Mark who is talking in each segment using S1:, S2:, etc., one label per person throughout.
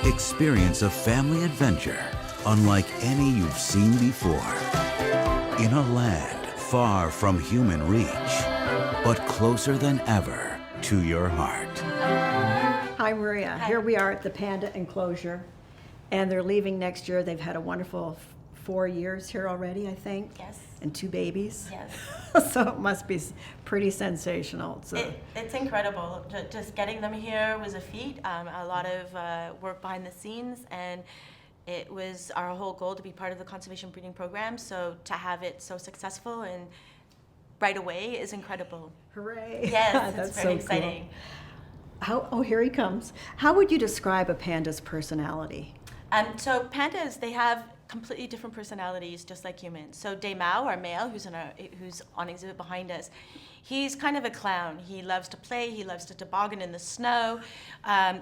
S1: Experience a family adventure unlike any you've seen before. In a land far from human reach, but closer than ever to your heart.
S2: Hi, Maria.
S3: Hi.
S2: Here we are at the Panda Enclosure, and they're leaving next year. They've had a wonderful 4 years here already, I think.
S3: Yes.
S2: And 2 babies.
S3: Yes.
S2: So it must be pretty sensational.
S3: It's incredible. Just getting them here was a feat. A lot of work behind the scenes, and it was our whole goal to be part of the conservation breeding program. So to have it so successful and right away is incredible.
S2: Hooray.
S3: Yes,
S2: That's
S3: it's very
S2: so
S3: exciting.
S2: Cool. Oh, here he comes. How would you describe a panda's personality?
S3: So pandas, they have completely different personalities, just like humans. So Day Mao, our male, who's on exhibit behind us, he's kind of a clown. He loves to play. He loves to toboggan in the snow.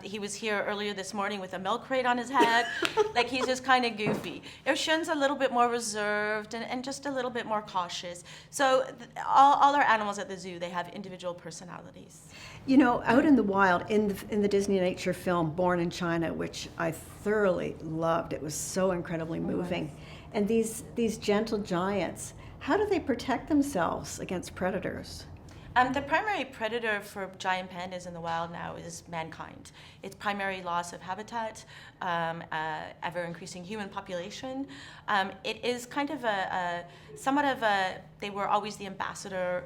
S3: He was here earlier this morning with a milk crate on his head. Like, he's just kind of goofy. Irshun's a little bit more reserved and just a little bit more cautious. So all our animals at the zoo, they have individual personalities.
S2: You know, out in the wild, in the Disney nature film Born in China, which I thoroughly loved, it was so incredibly moving. And these gentle giants, how do they protect themselves against predators?
S3: The primary predator for giant pandas in the wild now is mankind. It's primary loss of habitat, ever increasing human population. It is kind of somewhat of they were always the ambassador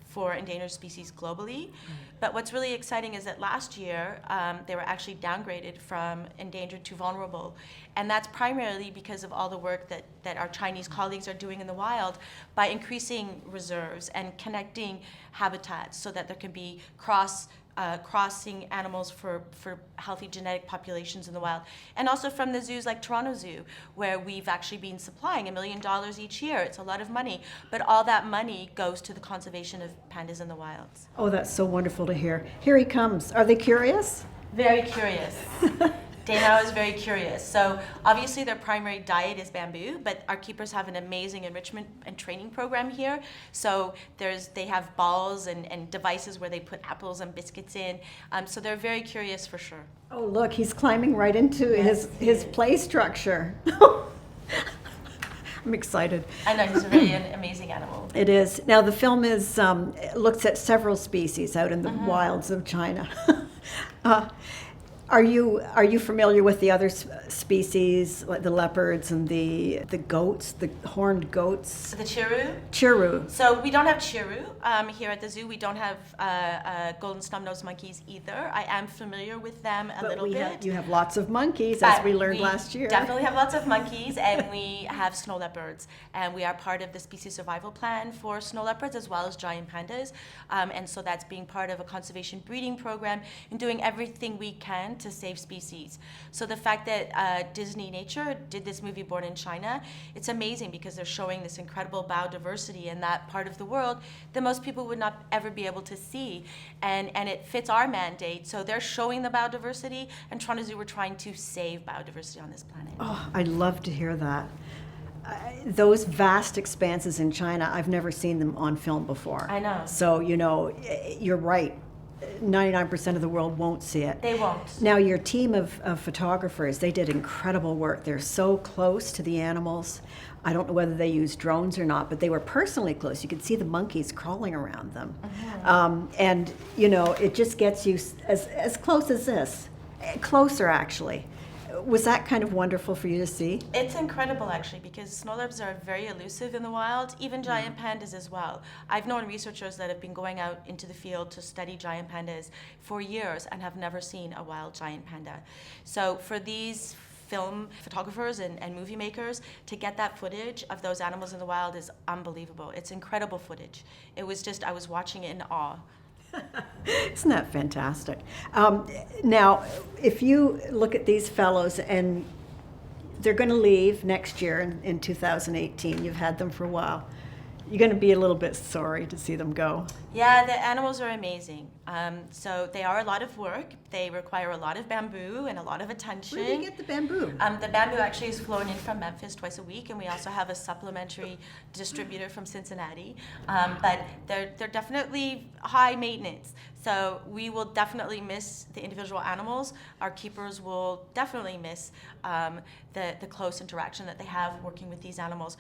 S3: for endangered species globally. But what's really exciting is that last year they were actually downgraded from endangered to vulnerable. And that's primarily because of all the work that our Chinese colleagues are doing in the wild by increasing reserves and connecting habitats so that there can be crossing animals for healthy genetic populations in the wild. And also from the zoos like Toronto Zoo, where we've actually been supplying $1 million each year. It's a lot of money, but all that money goes to the conservation of pandas in the wilds.
S2: Oh, that's so wonderful to hear. Here he comes. Are they curious?
S3: Very curious. Dana is very curious. So obviously their primary diet is bamboo, but our keepers have an amazing enrichment and training program here. So they have balls and devices where they put apples and biscuits in. So they're very curious for sure.
S2: Oh, look, he's climbing right into his play structure. I'm excited.
S3: I know, he's a very amazing animal.
S2: It is. Now, the film looks at several species out in the wilds of China. Are you familiar with the other species, like the leopards and the goats, the horned goats?
S3: The chiru?
S2: Chiru.
S3: So we don't have chiru here at the zoo. We don't have golden snub-nosed monkeys either. I am familiar with them a little bit.
S2: You have lots of monkeys, as we learned last year.
S3: Definitely have lots of monkeys, and we have snow leopards. And we are part of the species survival plan for snow leopards as well as giant pandas. And so that's being part of a conservation breeding program and doing everything we can to save species. So the fact that Disney Nature did this movie Born in China, it's amazing because they're showing this incredible biodiversity in that part of the world that most people would not ever be able to see. And it fits our mandate. So they're showing the biodiversity, and Toronto Zoo, we're trying to save biodiversity on this planet.
S2: Oh, I'd love to hear that. Those vast expanses in China, I've never seen them on film before.
S3: I know.
S2: So, you're right. 99% of the world won't see it.
S3: They won't.
S2: Now, your team of photographers, they did incredible work. They're so close to the animals. I don't know whether they used drones or not, but they were personally close. You could see the monkeys crawling around them. And, it just gets you as close as this. Closer, actually. Was that kind of wonderful for you to see?
S3: It's incredible, actually, because snow leopards are very elusive in the wild, even giant pandas as well. I've known researchers that have been going out into the field to study giant pandas for years and have never seen a wild giant panda. So for these film photographers and movie makers to get that footage of those animals in the wild is unbelievable. It's incredible footage. It was just, I was watching it in awe.
S2: Isn't that fantastic? Now, if you look at these fellows, and they're going to leave next year in 2018, you've had them for a while, you're going to be a little bit sorry to see them go.
S3: Yeah, the animals are amazing. So they are a lot of work. They require a lot of bamboo and a lot of attention.
S2: Where do you get the bamboo?
S3: The bamboo actually is flown in from Memphis twice a week, and we also have a supplementary distributor from Cincinnati. But they're definitely high maintenance. So we will definitely miss the individual animals. Our keepers will definitely miss the close interaction that they have working with these animals.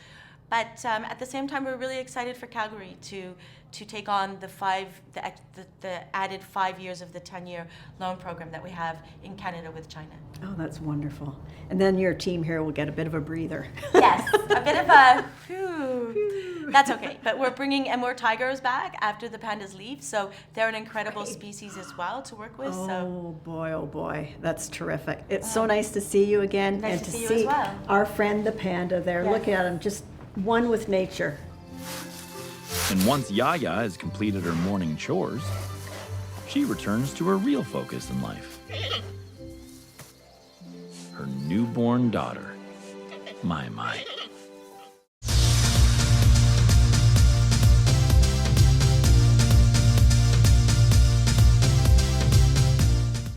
S3: But at the same time, we're really excited for Calgary to take on the added 5 years of the 10-year loan program that we have in Canada with China.
S2: Oh, that's wonderful. And then your team here will get a bit of a breather.
S3: Yes, a bit of a whew. That's okay. But we're bringing more tigers back after the pandas leave, so they're an incredible species as well to work with.
S2: Oh boy, that's terrific. It's so nice to see you again,
S3: Nice
S2: and
S3: to
S2: to
S3: see you
S2: see
S3: as well.
S2: our friend the panda there.
S3: Yes.
S2: Look at him, just one with nature.
S4: And once Yaya has completed her morning chores, she returns to her real focus in life. Her newborn daughter, Mai Mai.